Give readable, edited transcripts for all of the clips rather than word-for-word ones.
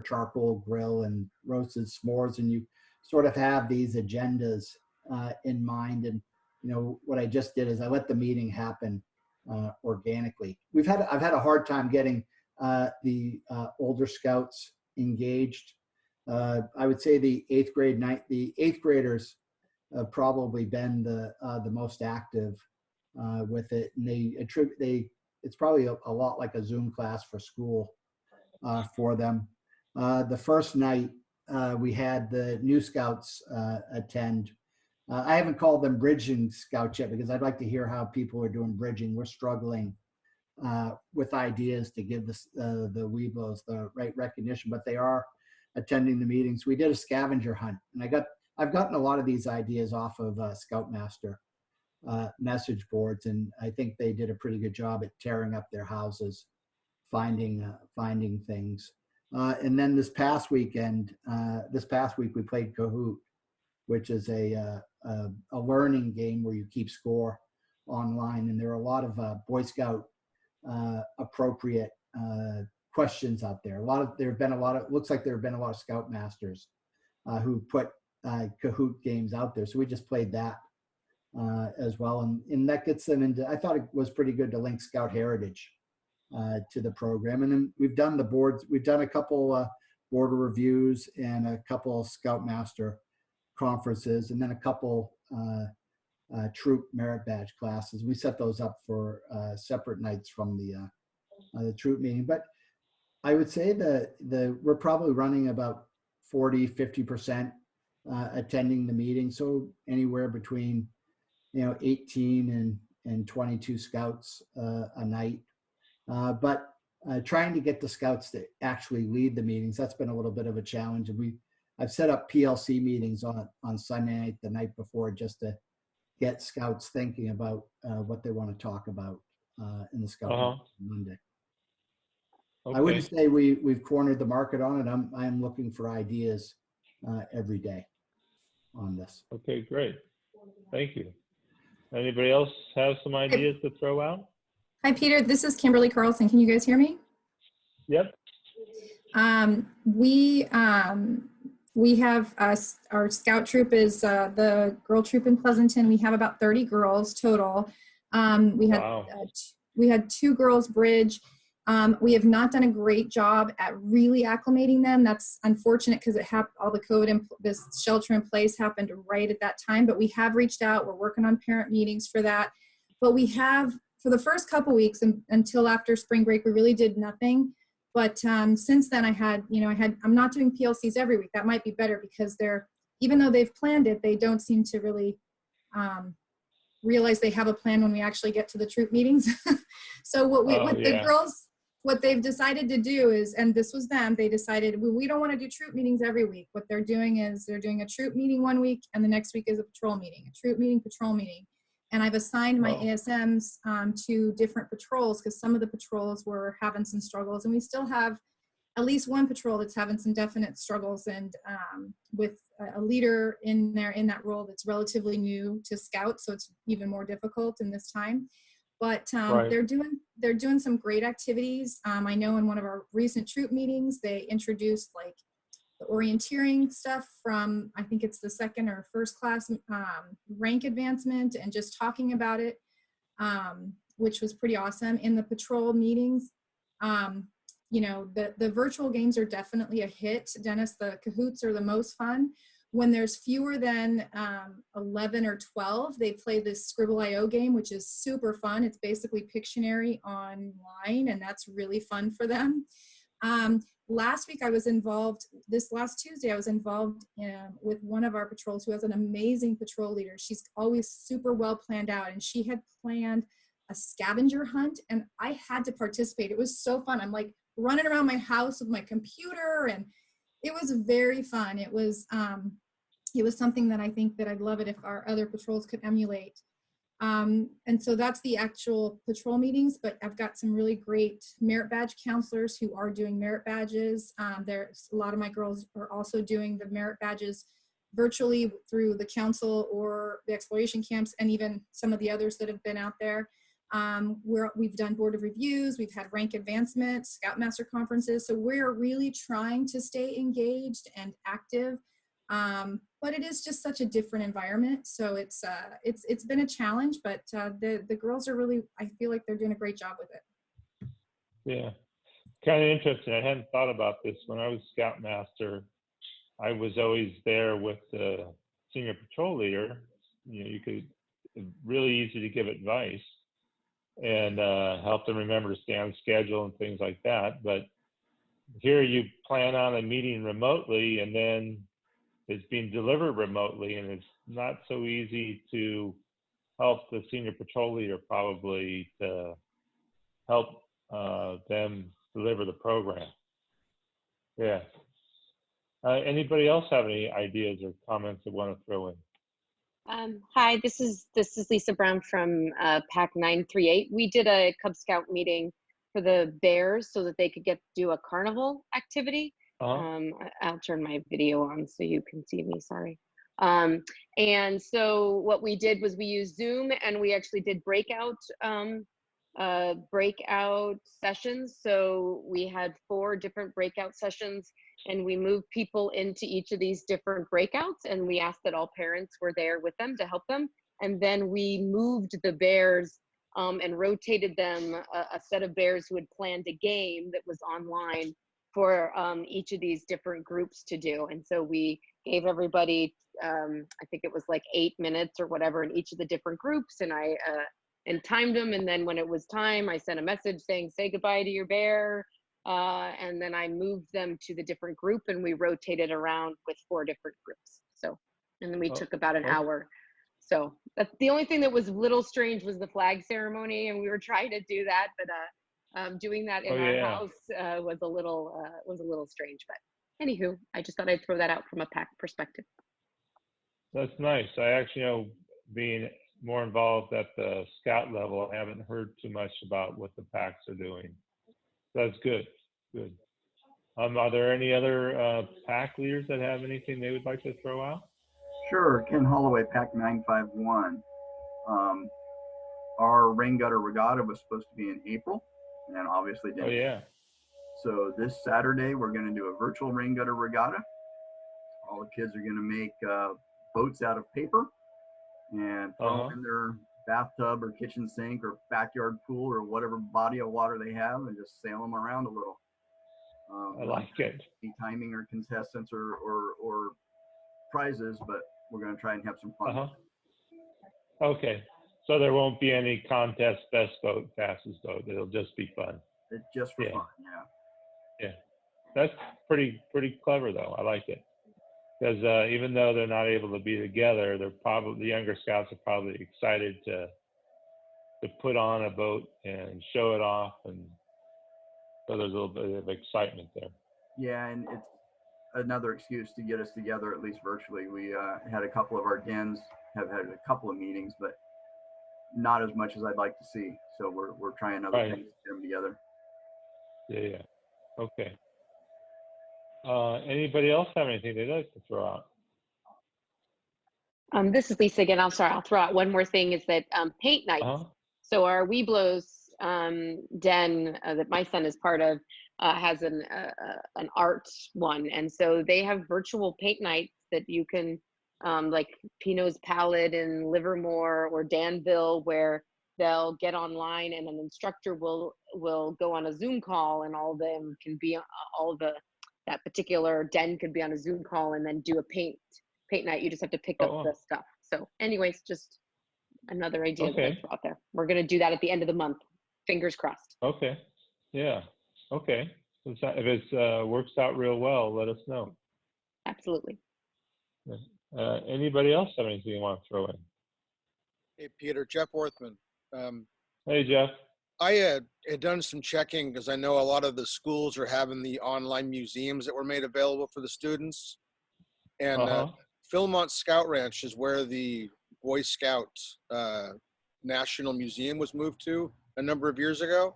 charcoal grill and roasted s'mores, and you sort of have these agendas in mind. And what I just did is I let the meeting happen organically. I've had a hard time getting the older scouts engaged. I would say the eighth graders have probably been the most active with it, and it's probably a lot like a Zoom class for school for them. The first night we had the new scouts attend. I haven't called them bridging scouts yet because I'd like to hear how people are doing bridging. We're struggling with ideas to give the Weeblos the right recognition, but they are attending the meetings. We did a scavenger hunt, and I've gotten a lot of these ideas off of Scoutmaster message boards, and I think they did a pretty good job at tearing up their houses, finding things. And then this past week we played Kahoot, which is a learning game where you keep score online, and there are a lot of Boy Scout appropriate questions out there. Looks like there have been a lot of Scoutmasters who put Kahoot games out there. So we just played that as well, and that gets them into. I thought it was pretty good to link Scout Heritage to the program. And then we've done the boards. We've done a couple border reviews and a couple Scoutmaster conferences, and then a couple troop merit badge classes. We set those up for separate nights from the troop meeting. But I would say that we're probably running about 40-50% attending the meeting. So anywhere between 18 and 22 scouts a night. But trying to get the scouts to actually lead the meetings, that's been a little bit of a challenge. And I've set up PLC meetings on Sunday night, the night before, just to get scouts thinking about what they want to talk about in the scout meeting on Monday. Okay. I wouldn't say we've cornered the market on it. I'm looking for ideas every day on this. Okay, great. Thank you. Anybody else have some ideas to throw out? Hi, Peter. This is Kimberly Carlson. Can you guys hear me? Yep. We have our scout troop is the girl troop in Pleasanton. We have about 30 girls total. We had 2 girls bridge. We have not done a great job at really acclimating them. That's unfortunate because all the COVID this shelter in place happened right at that time, but we have reached out. We're working on parent meetings for that. But we have, for the first couple weeks until after spring break, we really did nothing. But since then I'm not doing PLCs every week. That might be better because even though they've planned it, they don't seem to really realize they have a plan when we actually get to the troop meetings. So the girls, what they've decided to do is, and this was them, they decided we don't want to do troop meetings every week. What they're doing is they're doing a troop meeting one week, and the next week is a patrol meeting, a troop meeting, patrol meeting. And I've assigned my ASMs to different patrols because some of the patrols were having some struggles, and we still have at least one patrol that's having some definite struggles, and with a leader in that role that's relatively new to Scout, so it's even more difficult in this time. But they're doing some great activities. I know in one of our recent troop meetings, they introduced like the orienteering stuff from, I think it's the second or first class rank advancement, and just talking about it, which was pretty awesome. In the patrol meetings, the virtual games are definitely a hit. Dennis, the Kahoots are the most fun. When there's fewer than 11 or 12, they play this Scribble.io game, which is super fun. It's basically Pictionary online, and that's really fun for them. Last week I was involved, this last Tuesday, I was involved with one of our patrols who has an amazing patrol leader. She's always super well planned out, and she had planned a scavenger hunt, and I had to participate. It was so fun. I'm like running around my house with my computer, and it was very fun. It was something that I think that I'd love it if our other patrols could emulate. And so that's the actual patrol meetings, but I've got some really great merit badge counselors who are doing merit badges. There's a lot of my girls are also doing the merit badges virtually through the council or the exploration camps, and even some of the others that have been out there. We've done board of reviews, we've had rank advancement, Scoutmaster conferences. So we're really trying to stay engaged and active. But it is just such a different environment. So it's been a challenge, but the girls are really, I feel like they're doing a great job with it. Yeah, kind of interesting. I hadn't thought about this. When I was Scoutmaster, I was always there with the senior patrol leader. You could, really easy to give advice and help them remember to stay on schedule and things like that. But here you plan on a meeting remotely, and then it's being delivered remotely, and it's not so easy to help the senior patrol leader probably to help them deliver the program. Yeah. Anybody else have any ideas or comments they want to throw in? Hi, this is Lisa Brown from PAC 938. We did a Cub Scout meeting for the bears so that they could do a carnival activity. I'll turn my video on so you can see me, sorry. And so what we did was we used Zoom, and we actually did breakout sessions. So we had 4 different breakout sessions, and we moved people into each of these different breakouts, and we asked that all parents were there with them to help them. And then we moved the bears and rotated them, a set of bears who had planned a game that was online for each of these different groups to do. And so we gave everybody, I think it was like 8 minutes or whatever in each of the different groups, and I timed them. And then when it was time, I sent a message saying, say goodbye to your bear. And then I moved them to the different group, and we rotated around with 4 different groups. So, and then we took about an hour. So that's the only thing that was a little strange was the flag ceremony, and we were trying to do that, but doing that in our house was a little strange. But anywho, I just thought I'd throw that out from a PAC perspective. That's nice. I actually being more involved at the Scout level, I haven't heard too much about what the PACs are doing. That's good. Good. Are there any other PAC leaders that have anything they would like to throw out? Sure. Ken Holloway, PAC 951. Our rain gutter regatta was supposed to be in April, and obviously didn't. Oh, yeah. So this Saturday, we're going to do a virtual rain gutter regatta. All the kids are going to make boats out of paper and throw them in their bathtub or kitchen sink or backyard pool or whatever body of water they have, and just sail them around a little. I like it. Be timing or contestants or prizes, but we're going to try and have some fun. Okay, so there won't be any contest, best boat, fastest boat. It'll just be fun. It's just for fun, yeah. That's pretty clever though. I like it, because even though they're not able to be together, the younger scouts are probably excited to put on a boat and show it off, and so there's a little bit of excitement there. Yeah, and it's another excuse to get us together, at least virtually. We had a couple of our dens have had a couple of meetings, but not as much as I'd like to see. So we're trying other things to get them together. Yeah. Okay. Anybody else have anything they'd like to throw out? This is Lisa again. I'll throw out one more thing, is that paint nights. So our Weeblos den that my son is part of has an art one, and so they have virtual paint nights that you can like Pinot's Palette in Livermore or Danville, where they'll get online and an instructor will go on a Zoom call, and all of them can be that particular den could be on a Zoom call and then do a paint night. You just have to pick up the stuff. So anyways, just another idea that's out there. We're going to do that at the end of the month. Fingers crossed. Okay. Yeah. Okay. If it works out real well, let us know. Absolutely. Anybody else have anything you want to throw in? Hey, Peter, Jeff Orthman. Hey, Jeff. I had done some checking because I know a lot of the schools are having the online museums that were made available for the students. And Philmont Scout Ranch is where the Boy Scout National Museum was moved to a number of years ago.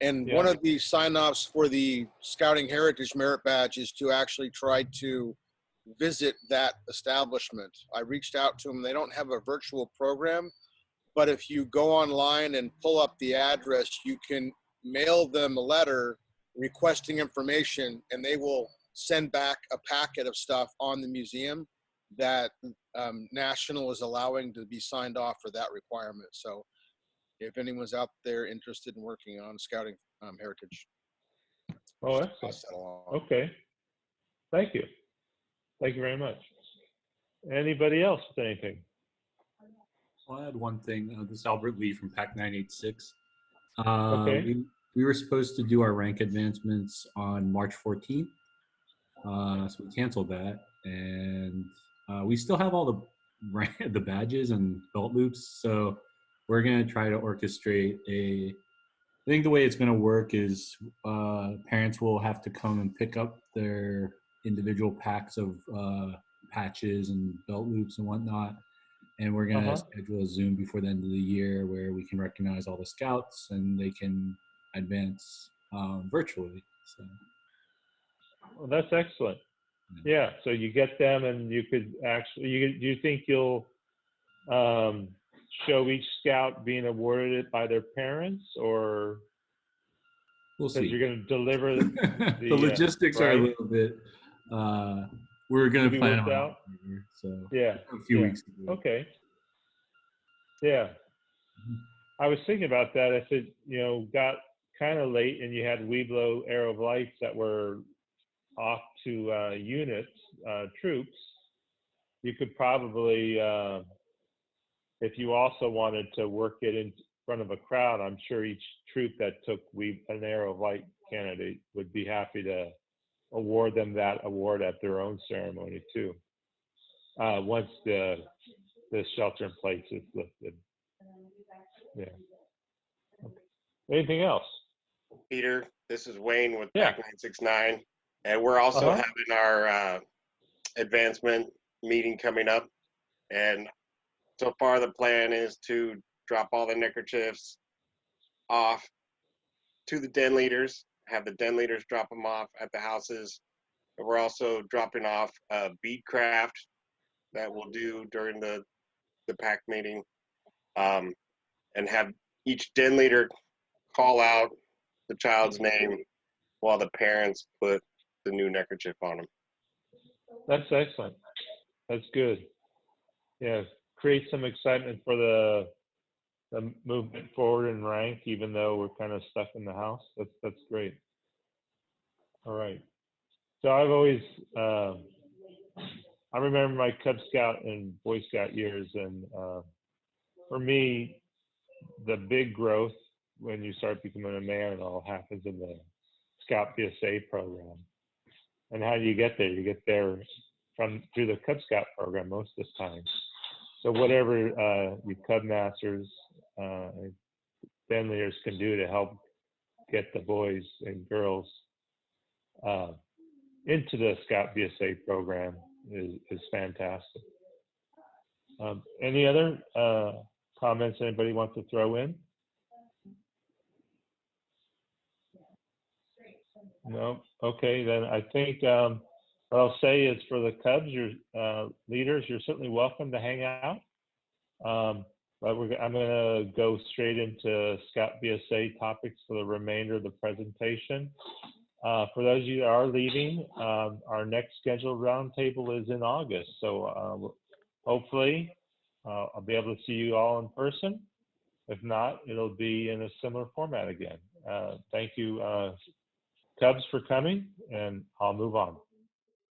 And one of the sign-offs for the Scouting Heritage Merit Badge is to actually try to visit that establishment. I reached out to them. They don't have a virtual program, But if you go online and pull up the address, you can mail them a letter requesting information, and they will send back a packet of stuff on the museum that National is allowing to be signed off for that requirement. So if anyone's out there interested in working on scouting heritage. Oh, pass excellent. that along. Okay. Thank you. Thank you very much. Anybody else with anything? Well, I had one thing. This is Albert Lee from PAC 986. Okay. We were supposed to do our rank advancements on March 14th. So we canceled that. And we still have all the badges and belt loops. So we're going to try to orchestrate I think the way it's going to work is parents will have to come and pick up their individual packs of patches and belt loops and whatnot. And we're going to schedule a Zoom before the end of the year where we can recognize all the scouts and they can advance virtually. So. Well, that's excellent. Yeah. So you get them, and you could actually. Do you think you'll show each scout being awarded it by their parents, or we'll see? You're going to deliver the logistics are a little bit. We're going to plan on out. So yeah, a few weeks ago. Okay. Yeah. I was thinking about that. If it, got kind of late and you had Weeblo Arrow of Lights that were off to units, troops, you could probably, if you also wanted to work it in front of a crowd, I'm sure each troop that took an Arrow of Light candidate would be happy to award them that award at their own ceremony too. Once the shelter in place is lifted. Yeah. Okay. Anything else? Peter, this is Wayne with PAC 969, and we're also having our advancement meeting coming up. And so far, the plan is to drop all the neckerchiefs off to the den leaders, have the den leaders drop them off at the houses. And we're also dropping off bead craft that we'll do during the PAC meeting, and have each den leader call out the child's name while the parents put the new neckerchief on them. That's excellent. That's good. Yeah, create some excitement for the movement forward in rank, even though we're kind of stuck in the house. That's great. All right. So I've always, I remember my Cub Scout and Boy Scout years, and for me, the big growth when you start becoming a man and all happens in the Scout BSA program. And how do you get there? You get there through the Cub Scout program most of the time. So whatever you Cub Masters, den leaders can do to help get the boys and girls into the Scout BSA program is fantastic. Any other comments anybody wants to throw in? No? Okay, then I think what I'll say is for the Cubs, your leaders, you're certainly welcome to hang out. But I'm going to go straight into Scout BSA topics for the remainder of the presentation. For those of you that are leaving, our next scheduled roundtable is in August. So hopefully I'll be able to see you all in person. If not, it'll be in a similar format again. Thank you, Cubs, for coming, and I'll move on.